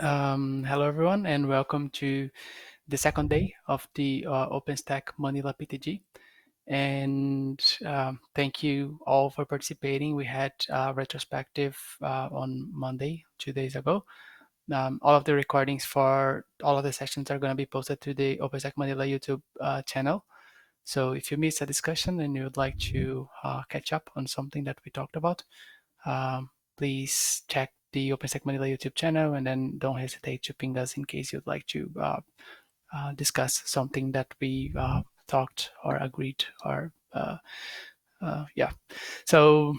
Hello, everyone, and welcome to the second day of the OpenStack Manila PTG. And thank you all for participating. We had a retrospective on Monday, 2 days ago. All of the recordings for all of the sessions are going to be posted to the OpenStack Manila YouTube channel. So if you missed a discussion and you would like to catch up on something that we talked about, please check the OpenStack Manila YouTube channel, and then don't hesitate to ping us in case you'd like to discuss something that we talked or agreed or yeah. So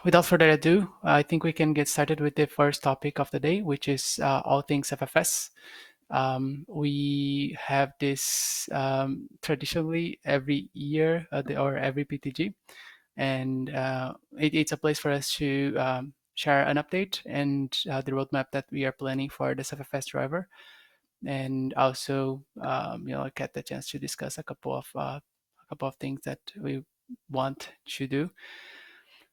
without further ado, I think we can get started with the first topic of the day, which is all things CephFS. We have this traditionally every year or every PTG, and it's a place for us to share an update and the roadmap that we are planning for the CephFS driver, and also get the chance to discuss a couple of things that we want to do.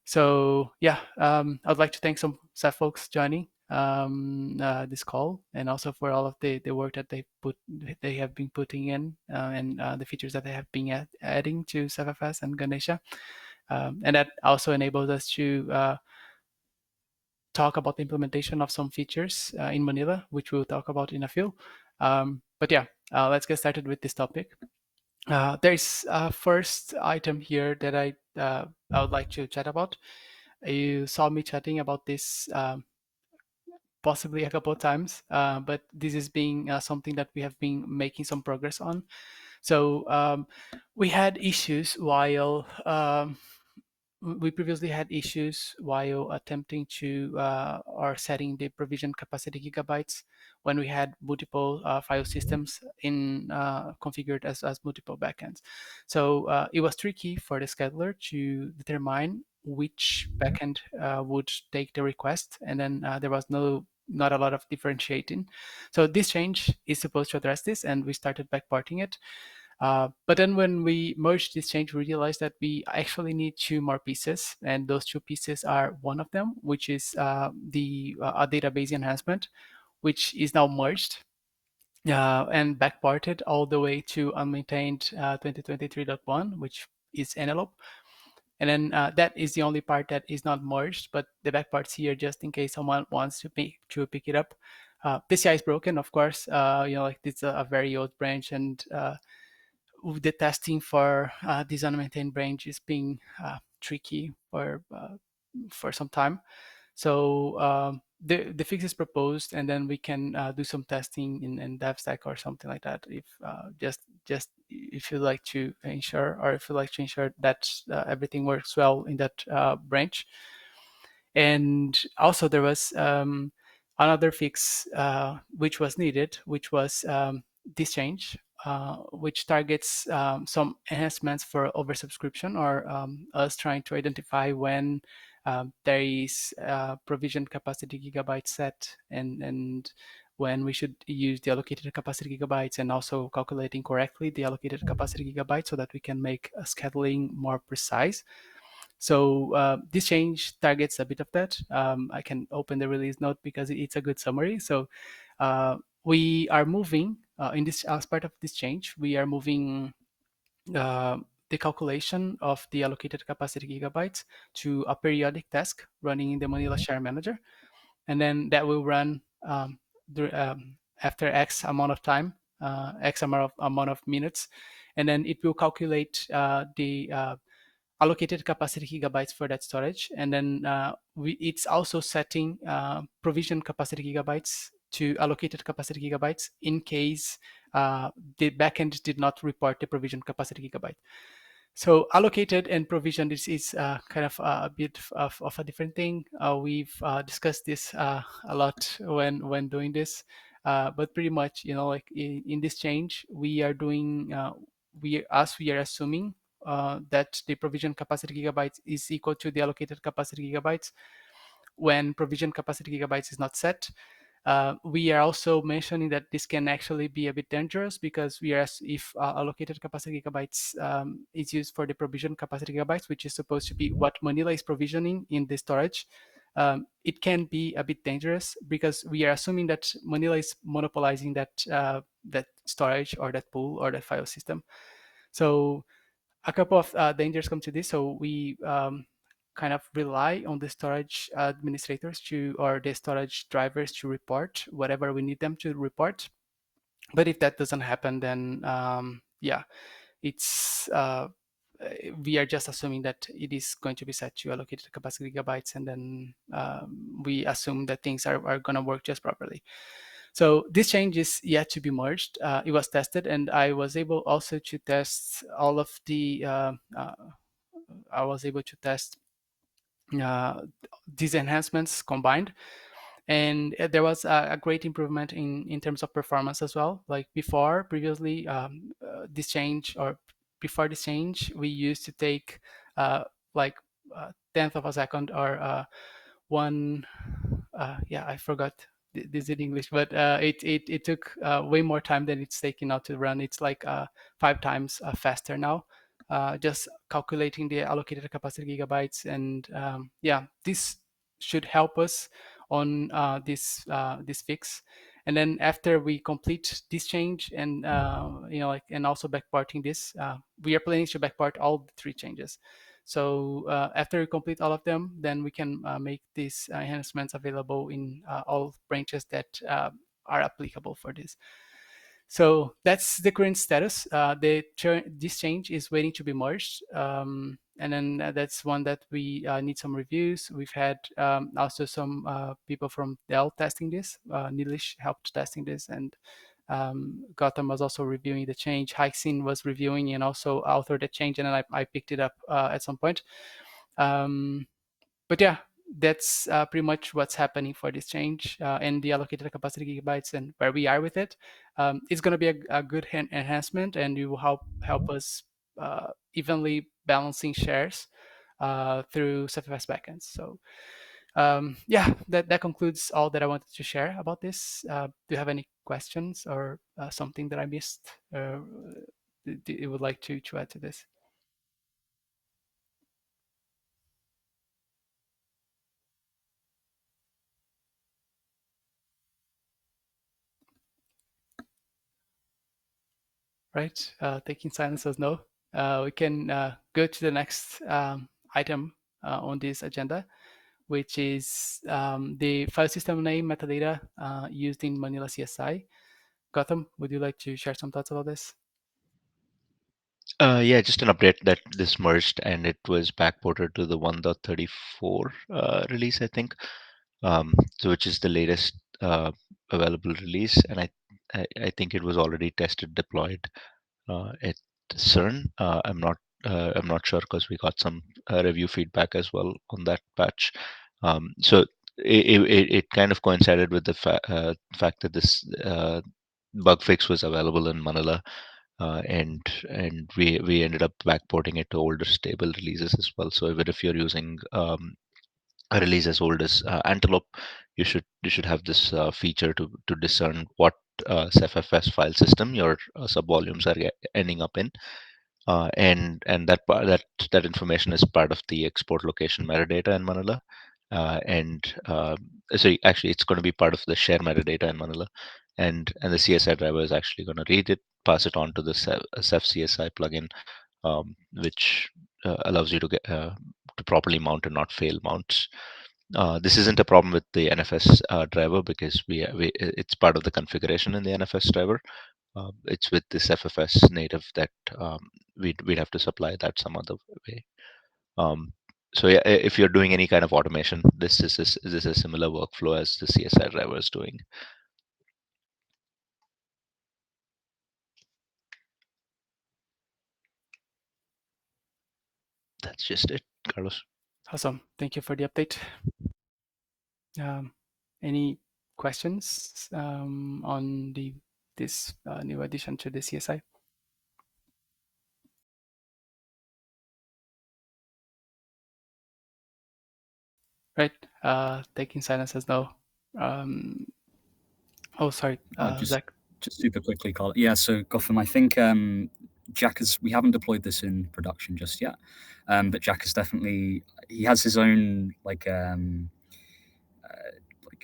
So yeah, I'd like to thank some Ceph folks joining this call, and also for all of the work that they have been putting in, and the features that they have been adding to CephFS and Ganesha. And that also enables us to talk about the implementation of some features in Manila, which we'll talk about in a few. But yeah, let's get started with this topic. There's a first item here that I would like to chat about. You saw me chatting about this possibly a couple of times, but this is being something that we have been making some progress on. So we had issues while we previously had issues while attempting to or setting the provision capacity gigabytes when we had multiple file systems in configured as multiple backends. So it was tricky for the scheduler to determine which backend would take the request, and then there was not a lot of differentiating. So this change is supposed to address this, and we started backporting it. But then when we merged this change, we realized that we actually need two more pieces, and those two pieces are one of them, which is the database enhancement, which is now merged and backported all the way to unmaintained 2023.1, which is Enelope. And then that is the only part that is not merged, but the back part's here just in case someone wants to pick it up. This CI is broken, of course. Like it's a very old branch, and the testing for this unmaintained branch is being tricky for some time. So the fix is proposed, and then we can do some testing in DevStack or something like that. If just if you like to ensure, or if you like to ensure that everything works well in that branch. And also there was another fix which was needed, which was this change, which targets some enhancements for oversubscription, or us trying to identify when there is provision capacity gigabyte set, and when we should use the allocated capacity gigabytes, and also calculating correctly the allocated capacity gigabytes so that we can make scheduling more precise. So this change targets a bit of that. I can open the release note because it's a good summary. So we are moving in this, as part of this change, we are moving the calculation of the allocated capacity gigabytes to a periodic task running in the Manila Share Manager, and then that will run after X amount of time, X amount of minutes, and then it will calculate the allocated capacity gigabytes for that storage. And then it's also setting provision capacity gigabytes to allocated capacity gigabytes in case the backend did not report the provision capacity gigabyte. So allocated and provisioned is kind of a bit of a different thing. We've discussed this a lot when doing this, but pretty much, like in this change, we are doing we are assuming that the provision capacity gigabytes is equal to the allocated capacity gigabytes when provision capacity gigabytes is not set. We are also mentioning that this can actually be a bit dangerous, because if allocated capacity gigabytes is used for the provision capacity gigabytes, which is supposed to be what Manila is provisioning in the storage, it can be a bit dangerous because we are assuming that Manila is monopolizing that storage or that pool or that file system. So a couple of dangers come to this. So we kind of rely on the storage administrators to or the storage drivers to report whatever we need them to report. But if that doesn't happen, then yeah, it's we are just assuming that it is going to be set to allocated capacity gigabytes, and then we assume that things are going to work just properly. So this change is yet to be merged. It was tested, and I was able also to test all of the. I was able to test uh, these enhancements combined, and there was a great improvement in terms of performance as well. Like previously, this change or before this change, we used to take like tenth of a second or one. Yeah, I forgot this in English, but it took way more time than it's taking now to run. It's like 5 times faster now. Just calculating the allocated capacity gigabytes, and yeah, this should help us on this fix. And then after we complete this change, and and also backporting this, we are planning to backport all the 3 changes. So after we complete all of them, then we can make these enhancements available in all branches that are applicable for this. So that's the current status. This change is waiting to be merged, and then that's one that we need some reviews. We've had also some people from Dell testing this. Nilesh helped testing this, and Gotham was also reviewing the change. Hiksin was reviewing and also authored the change, and then I picked it up at some point. But yeah, that's pretty much what's happening for this change and the allocated capacity gigabytes and where we are with it. It's going to be a good enhancement, and it will help us evenly balancing shares through CephFS backends. So yeah, that concludes all that I wanted to share about this. Do you have any questions or something that I missed? You would like to add to this? Right? Taking silence as no. We can go to the next item on this agenda, which is the file system name metadata used in Manila CSI. Gotham, would you like to share some thoughts about this? Yeah, just an update that this merged and it was backported to the 1.34 release, I think, so which is the latest available release, and I think it was already tested deployed at CERN. I'm not sure because we got some review feedback as well on that patch. So it kind of coincided with the fact that this bug fix was available in Manila, and we ended up backporting it to older stable releases as well. So even if you're using a release as old as Antelope, you should have this feature to discern what CephFS file system your subvolumes are ending up in, and that information is part of the export location metadata in Manila, and so actually it's going to be part of the share metadata in Manila, and the CSI driver is actually going to read it, pass it on to the Ceph CSI plugin, which allows you to properly mount and not fail mounts. This isn't a problem with the NFS driver because it's part of the configuration in the NFS driver. It's with this FFS native that we'd have to supply that some other way. Um, so yeah, if you're doing any kind of automation, this is a similar workflow as the CSI driver is doing. That's just it, Carlos. Awesome. Thank you for the update. Um, any questions on this new addition to the CSI? Right. Taking silence as no. Um, oh, sorry, Just Zach. super quickly, Carl. Yeah, so Gotham, I think we haven't deployed this in production just yet, but Jack is definitely he has his own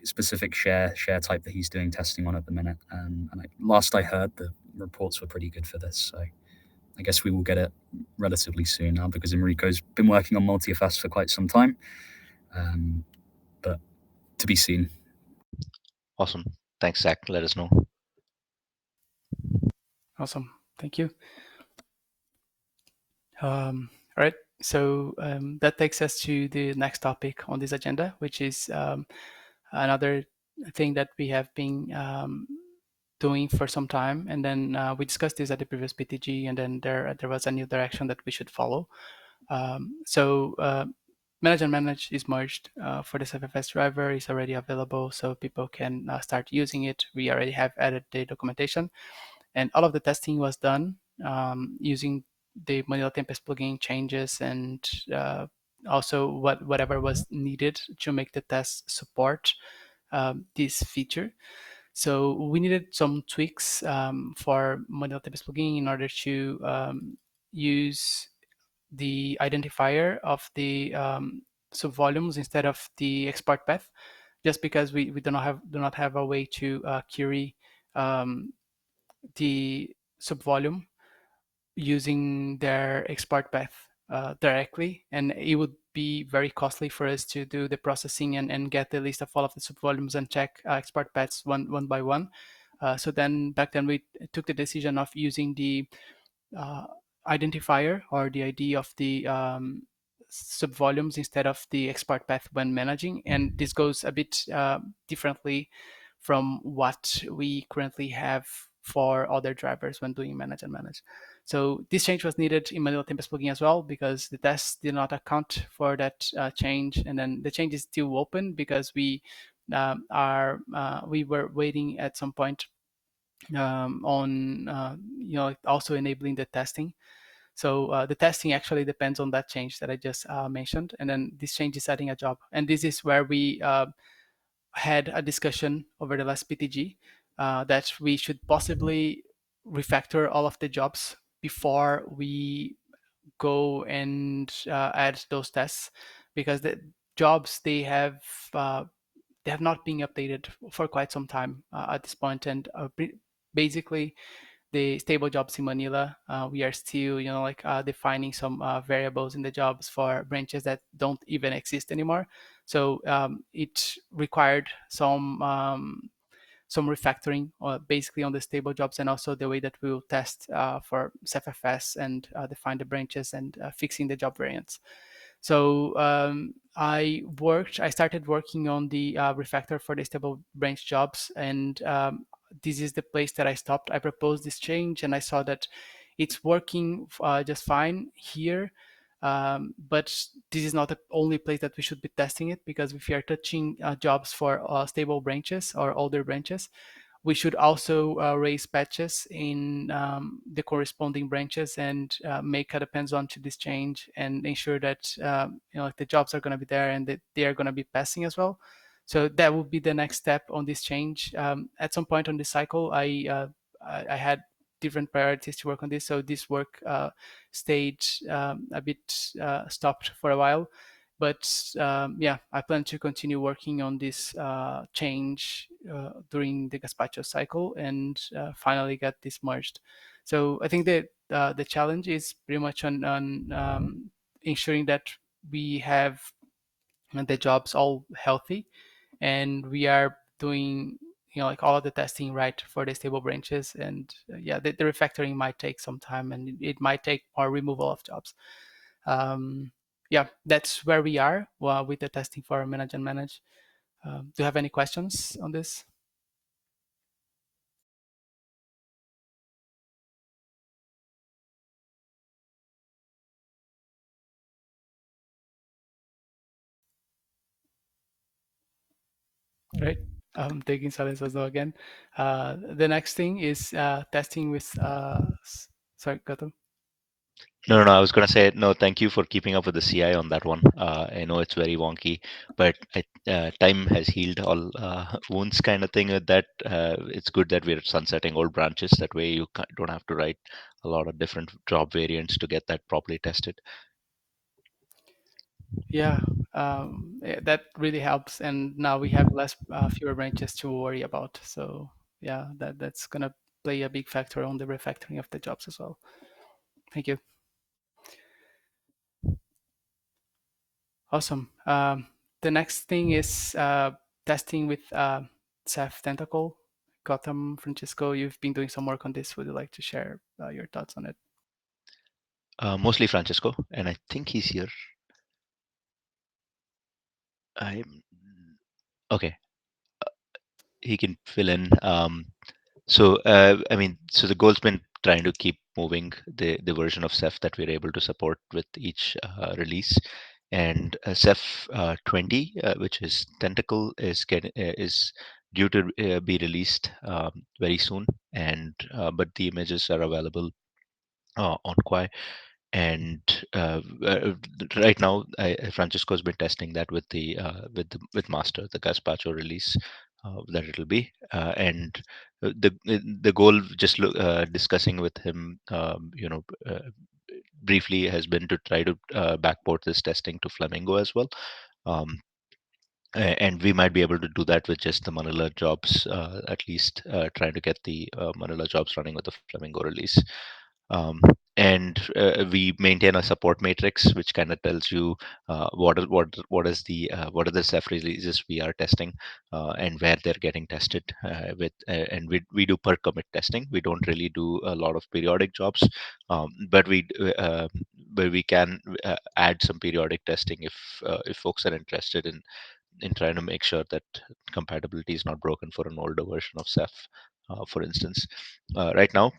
specific share type that he's doing testing on at the minute. And last I heard, the reports were pretty good for this. So I guess we will get it relatively soon now because Enrico's been working on multi-FS for quite some time. But to be seen. Awesome. Thanks, Zach. Let us know. Awesome. Thank you. All right. So that takes us to the next topic on this agenda, which is another thing that we have been doing for some time. And then we discussed this at the previous PTG, and then there was a new direction that we should follow. So Manage and Manage is merged for the CephFS driver. Is already available, so people can start using it. We already have added the documentation, and all of the testing was done using the Manila Tempest plugin changes and also whatever was needed to make the test support this feature. So we needed some tweaks for Manila Tempest plugin in order to use the identifier of the subvolumes instead of the export path, just because we do not have a way to query the subvolume using their export path directly, and it would be very costly for us to do the processing and get the list of all of the subvolumes and check export paths one by one. So then back then we took the decision of using the uh, identifier or the ID of the subvolumes instead of the export path when managing. And this goes a bit differently from what we currently have for other drivers when doing manage and manage. So this change was needed in Manila Tempest plugin as well because the test did not account for that change. And then the change is still open because we were waiting at some point on also enabling the testing. So the testing actually depends on that change that I just mentioned, and then this change is adding a job, and this is where we had a discussion over the last PTG that we should possibly refactor all of the jobs before we go and add those tests, because the jobs they have not been updated for quite some time at this point, and basically the stable jobs in Manila, we are still, defining some variables in the jobs for branches that don't even exist anymore. So it required some refactoring, basically on the stable jobs, and also the way that we will test for CephFS and define the branches and fixing the job variants. So I started working on the refactor for the stable branch jobs, and this is the place that I stopped. I proposed this change, and I saw that it's working just fine here. But this is not the only place that we should be testing it, because if you are touching jobs for stable branches or older branches, we should also raise patches in the corresponding branches and make a depends on to this change and ensure that the jobs are going to be there and that they are going to be passing as well. So that would be the next step on this change. At some point on this cycle, I had different priorities to work on this, so this work stayed a bit stopped for a while. But yeah, I plan to continue working on this change during the Gazpacho cycle and finally get this merged. So I think that the challenge is pretty much on ensuring that we have the jobs all healthy, and we are doing all of the testing right for the stable branches. And yeah, the refactoring might take some time, and it might take more removal of jobs. Yeah, that's where we are with the testing for manage and manage. Do you have any questions on this? Great. Taking silence as though again. The next thing is testing with. Sorry, Gautam. No, I was gonna say no. Thank you for keeping up with the CI on that one. I know it's very wonky, but time has healed all wounds, kind of thing. With that, it's good that we're sunsetting old branches. That way, you don't have to write a lot of different job variants to get that properly tested. Yeah, that really helps, and now we have less fewer branches to worry about. So yeah, that's gonna play a big factor on the refactoring of the jobs as well. Thank you. Awesome. The next thing is testing with Ceph Tentacle. Gotham, Francisco, you've been doing some work on this. Would you like to share your thoughts on it? Mostly Francesco, and I think he's here. I'm okay. He can fill in. So the goal's been trying to keep moving the version of Ceph that we're able to support with each release. And Ceph 20, which is Tentacle, is due to be released very soon. And but the images are available on Quai. And right now, Francisco's been testing that with with Master, the Gazpacho release that it'll be, and the goal, just discussing with him, briefly, has been to try to backport this testing to Flamingo as well. Um, and we might be able to do that with just the Manila jobs, at least trying to get the Manila jobs running with the Flamingo release. Um, and we maintain a support matrix, which kind of tells you what are the Ceph releases we are testing, and where they're getting tested and we do per commit testing. We don't really do a lot of periodic jobs, but we can add some periodic testing if folks are interested in trying to make sure that compatibility is not broken for an older version of Ceph. For instance, right now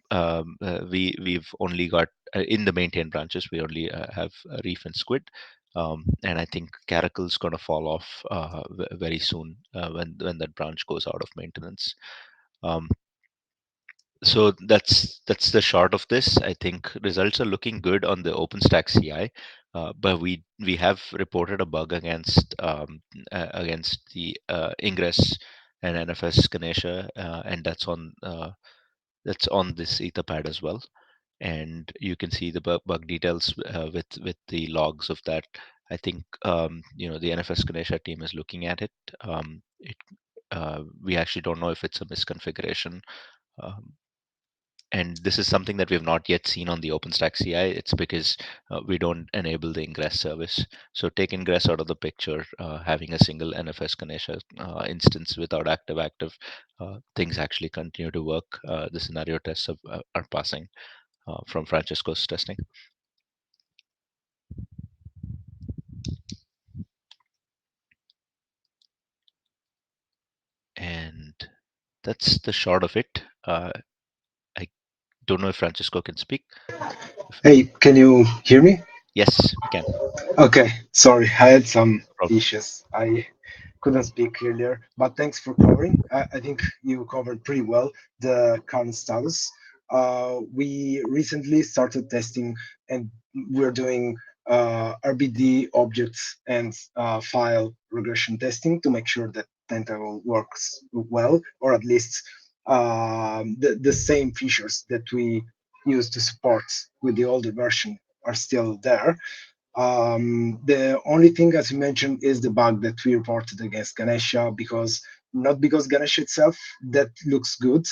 we've only got in the maintained branches we only have Reef and Squid, and I think Caracal is going to fall off very soon when that branch goes out of maintenance. Um, so that's the short of this. I think results are looking good on the OpenStack CI, but we have reported a bug against the Ingress and NFS Ganesha, and that's on this Etherpad as well. And you can see the bug details with the logs of that. I think the NFS Ganesha team is looking at it. We actually don't know if it's a misconfiguration. Um, and this is something that we have not yet seen on the OpenStack CI. It's because we don't enable the ingress service. So take ingress out of the picture, having a single NFS Ganesha instance without active, things actually continue to work. The scenario tests are passing from Francesco's testing. And that's the short of it. I don't know if Francesco can speak. If not, Hey, can you hear me? yes, we can. Okay, sorry, I had some No problem. issues. I couldn't speak earlier, but thanks for covering. I think you covered pretty well the current status. We recently started testing, and we're doing RBD objects and file regression testing to make sure that Tentacle works well, or at least the same features that we used to support with the older version are still there. The only thing, as you mentioned, is the bug that we reported against Ganesha, because not because Ganesha itself that looks good,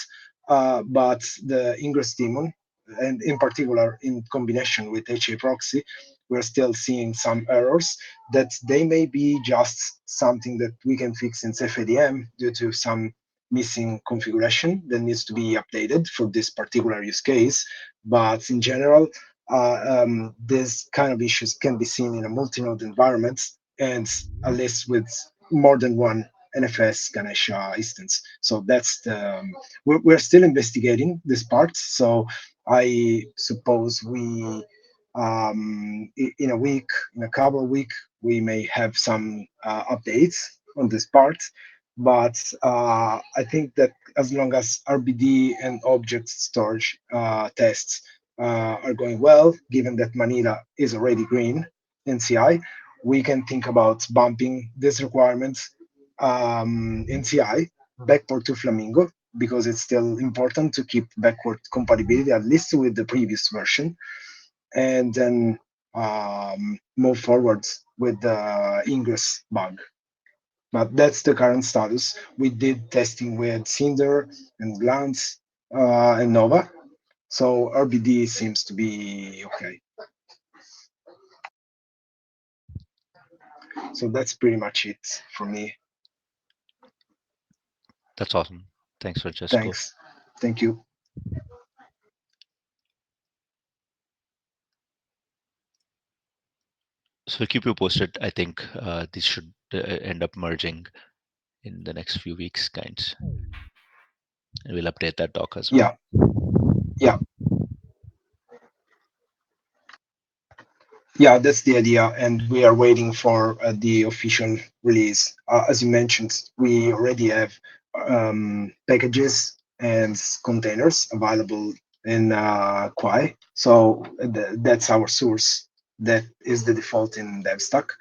but the Ingress daemon, and in particular in combination with HA proxy, we're still seeing some errors that they may be just something that we can fix in CephADM due to some missing configuration that needs to be updated for this particular use case. But in general, this kind of issues can be seen in a multi-node environment and at least with more than one NFS Ganesha instance. So that's we're still investigating this part. So I suppose in a week, in a couple of weeks, we may have some updates on this part. But I think that as long as RBD and object storage tests are going well, given that Manila is already green in CI, we can think about bumping this requirement in CI backward to Flamingo, because it's still important to keep backward compatibility, at least with the previous version, and then move forward with the ingress bug. But that's the current status. We did testing with Cinder and Glance and Nova. So RBD seems to be okay. So that's pretty much it for me. That's awesome. Thanks, Francesco. Thanks. Thank you. So we'll keep you posted. I think these should end up merging in the next few weeks, kinds. And we'll update that doc as well. Yeah. Yeah. Yeah, that's the idea, and we are waiting for the official release. As you mentioned, we already have packages and containers available in Quai, so that's our source. That is the default in DevStack.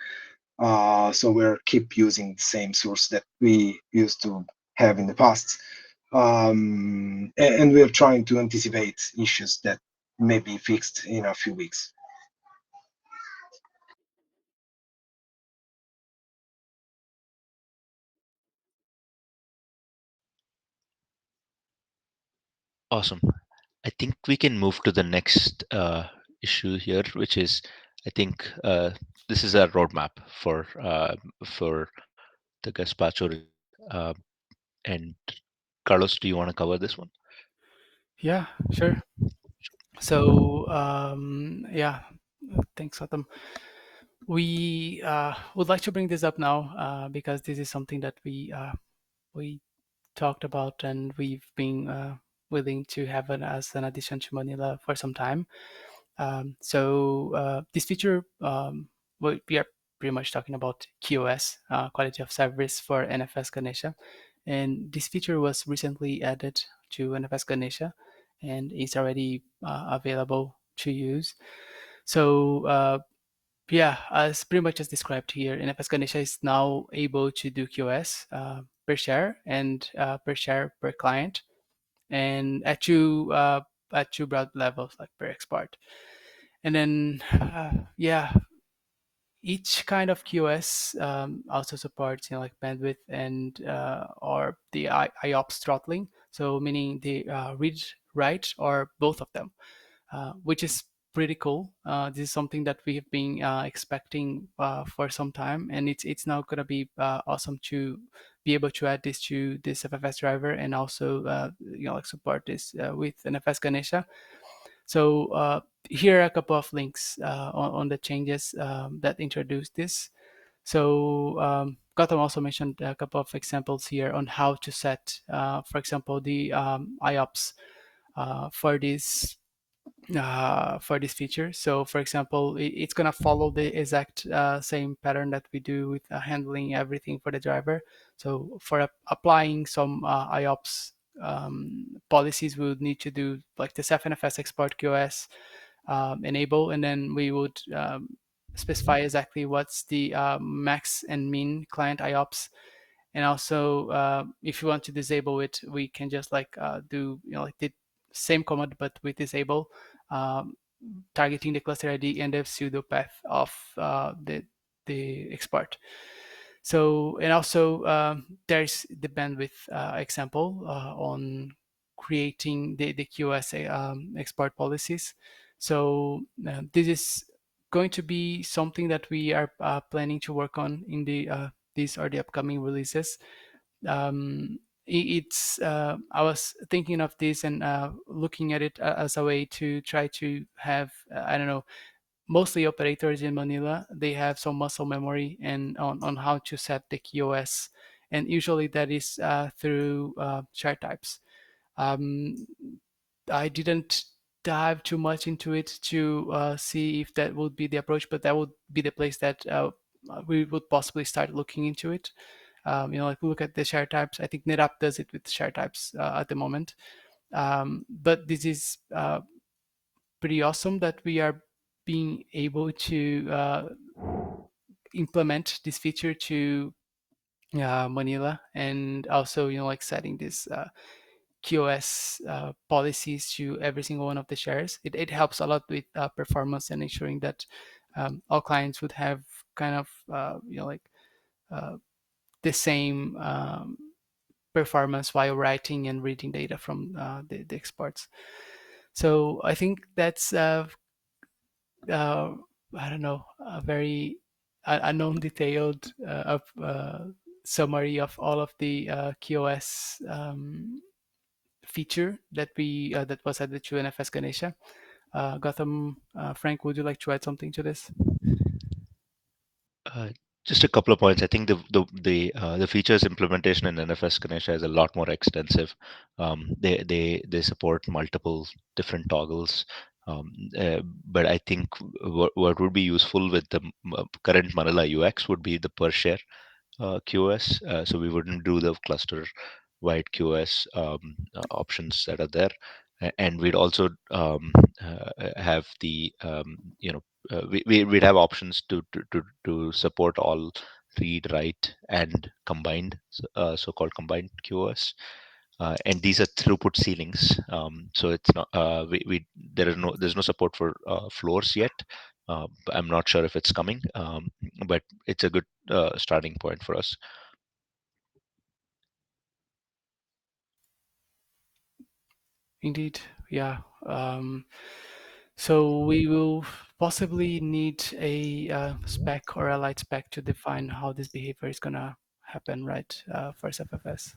So we're keep using the same source that we used to have in the past, and we're trying to anticipate issues that may be fixed in a few weeks. Awesome. I think we can move to the next issue here, which is I think this is a roadmap for the Gazpacho release. And Carlos, do you want to cover this one? Yeah, sure. So yeah, thanks, Autumn. We would like to bring this up now because this is something that we talked about and we've been willing to have it as an addition to Manila for some time. This feature, we are pretty much talking about QoS, quality of service for NFS Ganesha, and this feature was recently added to NFS Ganesha, and it's already available to use. So yeah, as pretty much as described here, NFS Ganesha is now able to do QoS per share and per share per client, and at two broad levels like per export. And then yeah, each kind of QoS also supports like bandwidth and or the IOPS throttling, so meaning the read write or both of them, which is pretty cool. This is something that we have been expecting for some time, and it's now gonna be awesome to be able to add this to this CephFS driver and also like support this with NFS Ganesha. So here are a couple of links on the changes that introduced this. So Gautam also mentioned a couple of examples here on how to set, for example, the IOPS for this feature. So for example, it's gonna follow the exact same pattern that we do with handling everything for the driver. So for applying some IOPS policies, we would need to do like the CephFS export QoS enable, and then we would specify exactly what's the max and min client IOPS. And also, if you want to disable it, we can just like do like the same command but with disable, um, targeting the cluster ID and the pseudo path of the export. So and also there's the bandwidth example on creating the QoS export policies. So this is going to be something that we are planning to work on in these are the upcoming releases. It's I was thinking of this and looking at it as a way to try to have I don't know, mostly operators in Manila, they have some muscle memory and on how to set the QoS, and usually that is through chart types. um, I didn't dive too much into it to see if that would be the approach, but that would be the place that we would possibly start looking into it. Like we look at the share types. I think NetApp does it with share types at the moment. But this is pretty awesome that we are being able to implement this feature to Manila, and also like setting this QoS policies to every single one of the shares. It helps a lot with performance and ensuring that all clients would have kind of like uh, the same performance while writing and reading data from the exports. So I think that's uh, I don't know, a very unknown detailed summary of all of the QoS feature that we that was added to NFS Ganesha. Gotham, Frank, would you like to add something to this? Uh, just a couple of points. I think the features implementation in NFS Ganesha is a lot more extensive. They support multiple different toggles. Um, but I think what would be useful with the current Manila UX would be the per share QoS. So we wouldn't do the cluster wide QoS options that are there. And we'd also have the we'd have options to support all read, write, and combined, so-called combined QoS. And these are throughput ceilings, so it's not there's no support for floors yet. I'm not sure if it's coming, but it's a good starting point for us. Indeed, yeah. So we will possibly need a spec or a light spec to define how this behavior is gonna happen, right? For CephFS.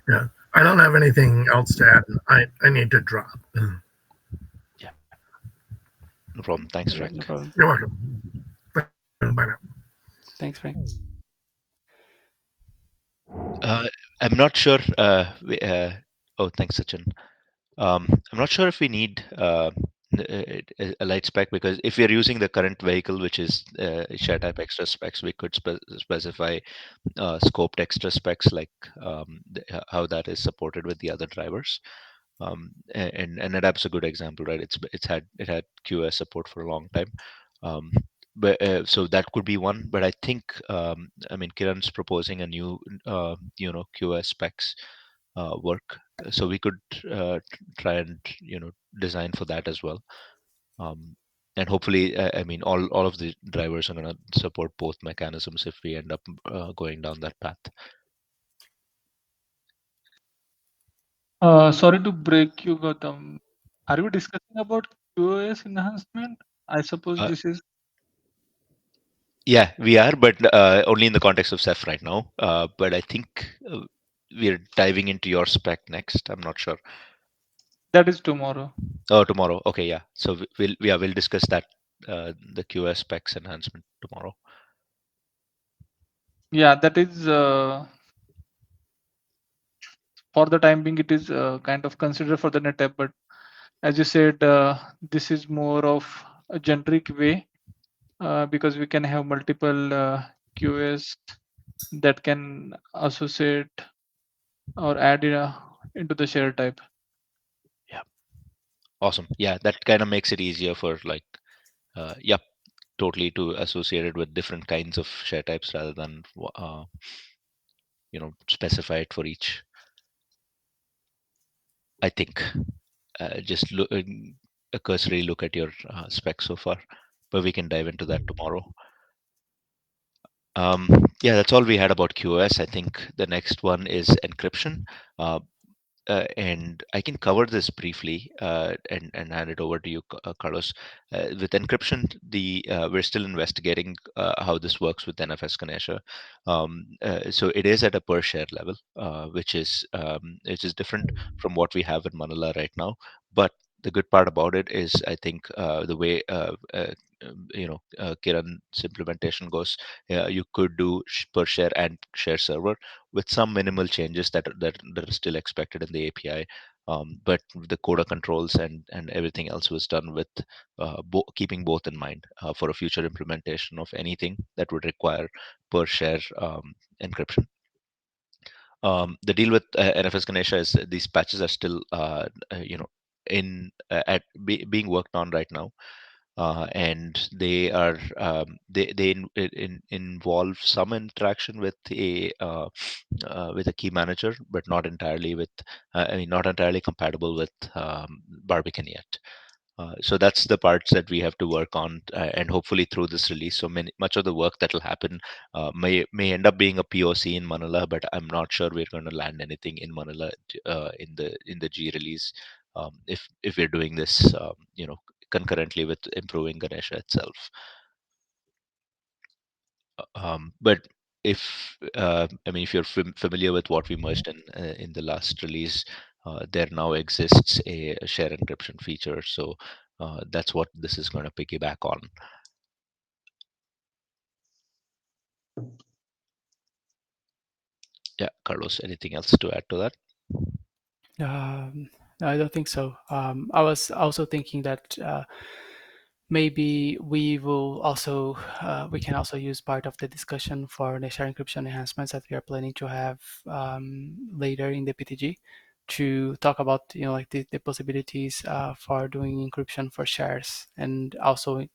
Yeah, I don't have anything else to add. I need to drop. Yeah, no problem. Thanks, Yeah, no Frank. problem. You're welcome. Bye now. Thanks, Frank. Uh, I'm not sure. Oh, thanks, Sachin. I'm not sure if we need a light spec, because if we are using the current vehicle, which is share type extra specs, we could specify scoped extra specs, like how that is supported with the other drivers. And NetApp's a good example, right? It had QoS support for a long time. Um, but so that could be one. But I think I mean, Kiran's proposing a new QoS specs work, so we could try and design for that as well. Um, and hopefully, I mean, all of the drivers are going to support both mechanisms if we end up going down that path. Sorry to break you, Gautam. Are we discussing about QoS enhancement? I suppose Uh, this is yeah, we are, but only in the context of Ceph right now. But I think we're diving into your spec next. I'm not sure. that is tomorrow. Oh, tomorrow. Okay, yeah. So we'll discuss that the QoS specs enhancement tomorrow. Yeah, that is for the time being. It is kind of considered for the NetApp, but as you said, this is more of a generic way because we can have multiple QoS that can associate or add into the share type. Yeah, awesome. Yeah, that kind of makes it easier for like, yep, totally to associate it with different kinds of share types rather than specify it for each. I think just a cursory look at your spec so far, but we can dive into that tomorrow. Um, yeah, that's all we had about QoS. I think the next one is encryption. Uh, and I can cover this briefly and hand it over to you, Carlos. With encryption, we're still investigating how this works with NFS Ganesha. So it is at a per share level, which is different from what we have in Manila right now. But the good part about it is, I think, the way Kiran's implementation goes, you could do per share and share server with some minimal changes that are still expected in the API. But the coda controls and everything else was done with keeping both in mind for a future implementation of anything that would require per share encryption. The deal with NFS Ganesha is these patches are still in being worked on right now, and they are involve some interaction with a key manager, but not entirely with not entirely compatible with Barbican yet. So that's the parts that we have to work on, and hopefully through this release, much of the work that will happen may end up being a POC in Manila, but I'm not sure we're going to land anything in Manila in the G release, if we're doing this, concurrently with improving Ganesha itself. But if I mean, if you're familiar with what we merged in the last release, there now exists a share encryption feature. So that's what this is going to piggyback on. Yeah, Carlos, anything else to add to that? Um, no, I don't think so. I was also thinking that maybe we can also use part of the discussion for the share encryption enhancements that we are planning to have later in the PTG to talk about like the possibilities for doing encryption for shares. And also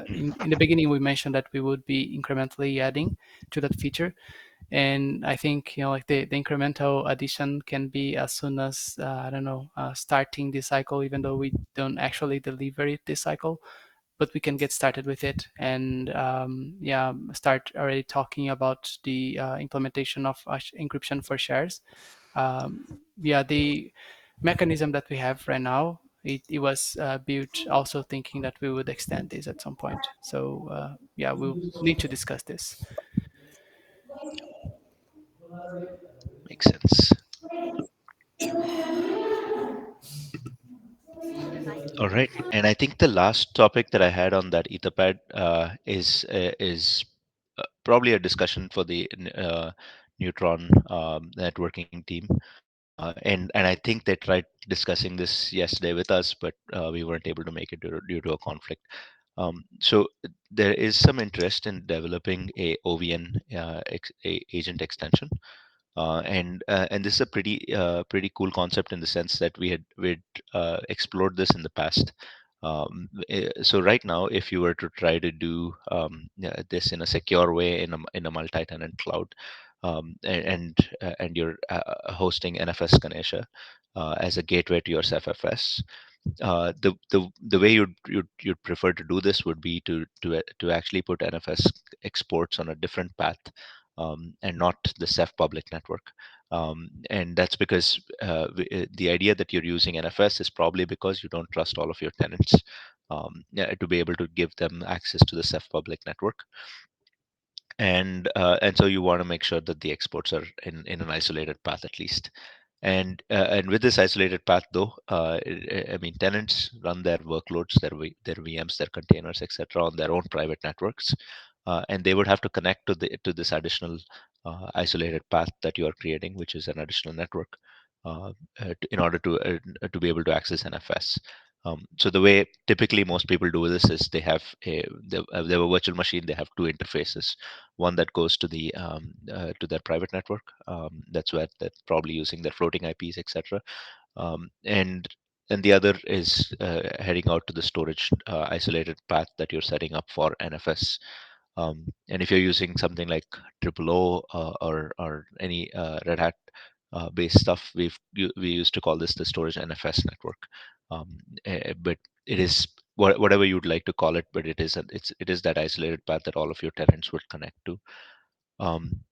in the beginning we mentioned that we would be incrementally adding to that feature, and I think like the incremental addition can be as soon as I don't know, starting the cycle, even though we don't actually deliver it this cycle, but we can get started with it and yeah, start already talking about the implementation of encryption for shares. um, yeah, the mechanism that we have right now, it was built also thinking that we would extend this at some point. So yeah, we'll need to discuss this. Makes sense. All right, and I think the last topic that I had on that Etherpad is probably a discussion for the Neutron networking team. And I think they tried discussing this yesterday with us, but we weren't able to make it due to a conflict. So there is some interest in developing a OVN agent extension, and this is a pretty cool concept in the sense that we'd explored this in the past. So right now, if you were to try to do this in a secure way in a multi-tenant cloud, and you're hosting NFS Ganesha as a gateway to your CephFS, the way you'd prefer to do this would be to actually put NFS exports on a different path, and not the Ceph public network. And that's because the idea that you're using NFS is probably because you don't trust all of your tenants, yeah, to be able to give them access to the Ceph public network. And so you want to make sure that the exports are in an isolated path at least. And with this isolated path, though, I mean, tenants run their workloads, their VMs, their containers, etc., on their own private networks, and they would have to connect to this additional isolated path that you are creating, which is an additional network, in order to be able to access NFS. So the way typically most people do this is they have a virtual machine. They have two interfaces, one that goes to their private network. That's where they're probably using their floating IPs, etc. And the other is heading out to the storage isolated path that you're setting up for NFS. And if you're using something like Triple O or any Red Hat based stuff, we used to call this the storage NFS network. But it is whatever you'd like to call it, but it is that isolated path that all of your tenants would connect to.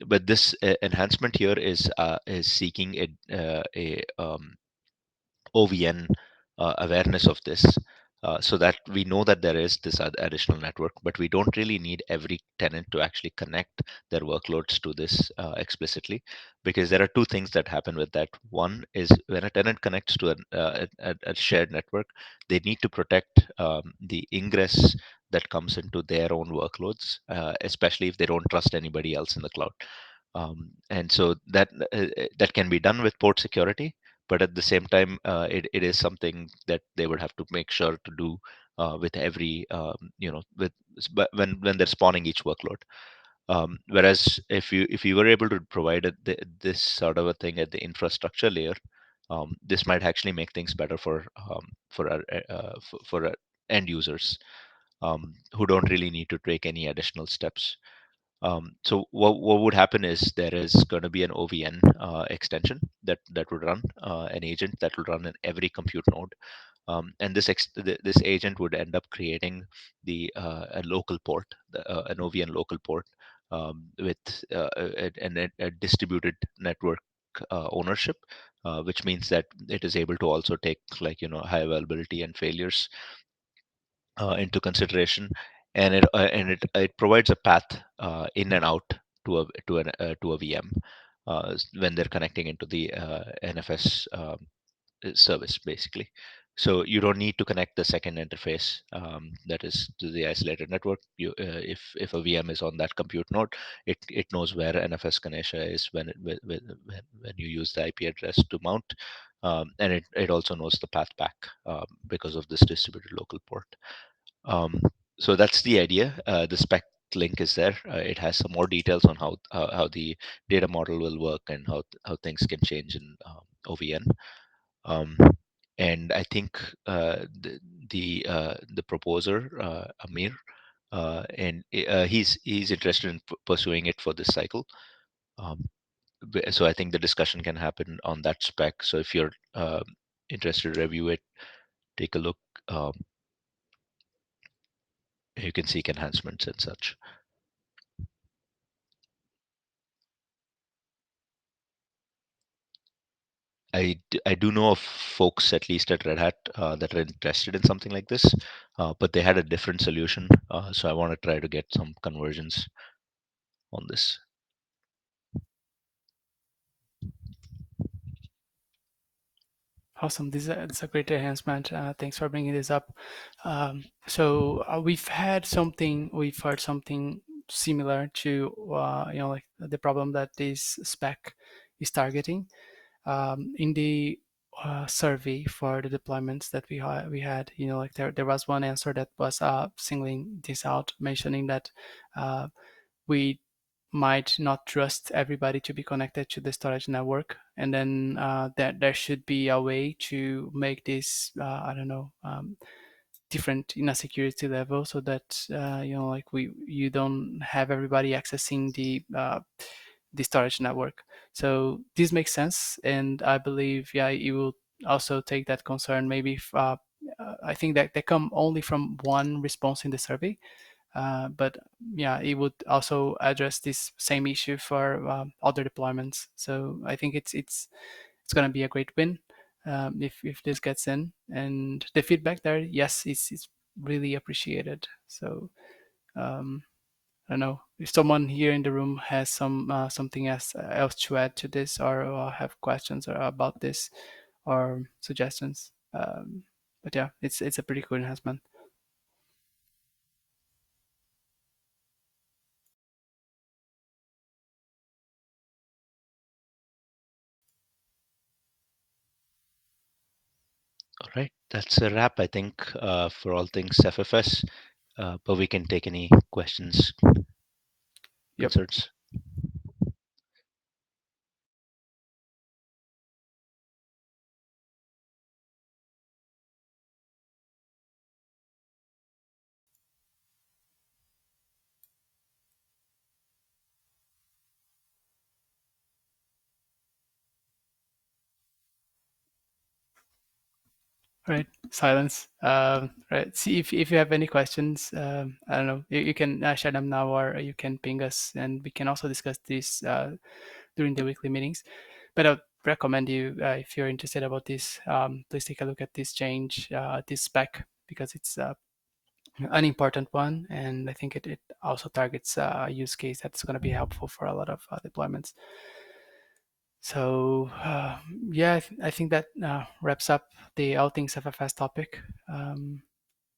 But this enhancement here is seeking a OVN awareness of this, so that we know that there is this additional network, but we don't really need every tenant to actually connect their workloads to this explicitly, because there are two things that happen with that. One is when a tenant connects to a shared network, they need to protect the ingress that comes into their own workloads, especially if they don't trust anybody else in the cloud. And so that can be done with port security, but at the same time, it is something that they would have to make sure to do with every but when they're spawning each workload. Whereas if you were able to provide this sort of a thing at the infrastructure layer, this might actually make things better for our end users, who don't really need to take any additional steps. So what would happen is there is going to be an OVN extension that would run an agent that will run in every compute node. And this agent would end up creating a local port, an OVN local port, with a distributed network ownership, which means that it is able to also take, like, high availability and failures into consideration, and it provides a path in and out to a VM when they're connecting into the NFS service, basically. So you don't need to connect the second interface, that is to the isolated network. If a VM is on that compute node, it knows where NFS Ganesha is when you use the IP address to mount, and it also knows the path back because of this distributed local port. Um, so that's the idea. The spec link is there. It has some more details on how the data model will work and how things can change in OVN. Um, and I think the proposer, Amir, and he's interested in pursuing it for this cycle. Um, so I think the discussion can happen on that spec. So if you're interested to review it, take a look. Um, you can seek enhancements and such. I do know of folks, at least at Red Hat, that are interested in something like this, but they had a different solution. So I want to try to get some conversions on this. Awesome. This is a great enhancement. Thanks for bringing this up. We've heard something similar to like the problem that this spec is targeting. In the survey for the deployments that we had, like there was one answer that was singling this out, mentioning that we might not trust everybody to be connected to the storage network, and then there should be a way to make this I don't know, different in a security level, so that like you don't have everybody accessing the storage network. So this makes sense, and I believe, yeah, you will also take that concern. Maybe if, I think that they come only from one response in the survey, but yeah, it would also address this same issue for other deployments. So I think it's going to be a great win if this gets in, and the feedback there, yes, it's really appreciated. So um, I don't know if someone here in the room has something else to add to this, or have questions about this or suggestions. But yeah, it's a pretty cool enhancement. All right, that's a wrap, I think, for all things CephFS. But we can take any questions, Yep. concerns. Right, silence. Right. See if you have any questions. I don't know. You can share them now, or you can ping us, and we can also discuss this during the weekly meetings. But I would recommend you, if you're interested about this, please take a look at this change, this spec, because it's an important one, and I think it also targets a use case that's going to be helpful for a lot of deployments. So yeah, I think that wraps up the all things FFS topic.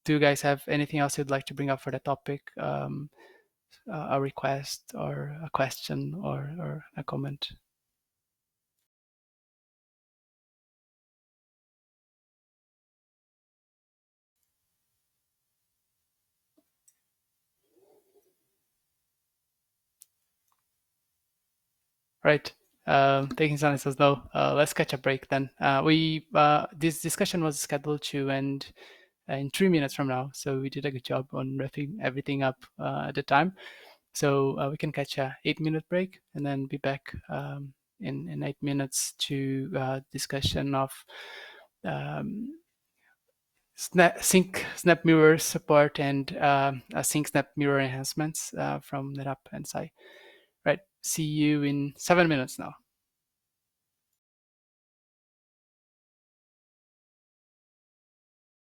Do you guys have anything else you'd like to bring up for the topic? A request or a question or a comment? Right. Taking silence as no. Let's catch a break then. We this discussion was scheduled to end in 3 minutes from now, so we did a good job on wrapping everything up at the time. So we can catch a 8-minute break and then be back in 8 minutes to discussion of um, sync snap mirror support and sync snap mirror enhancements from NetApp and SAI. Right. See you in 7 minutes now.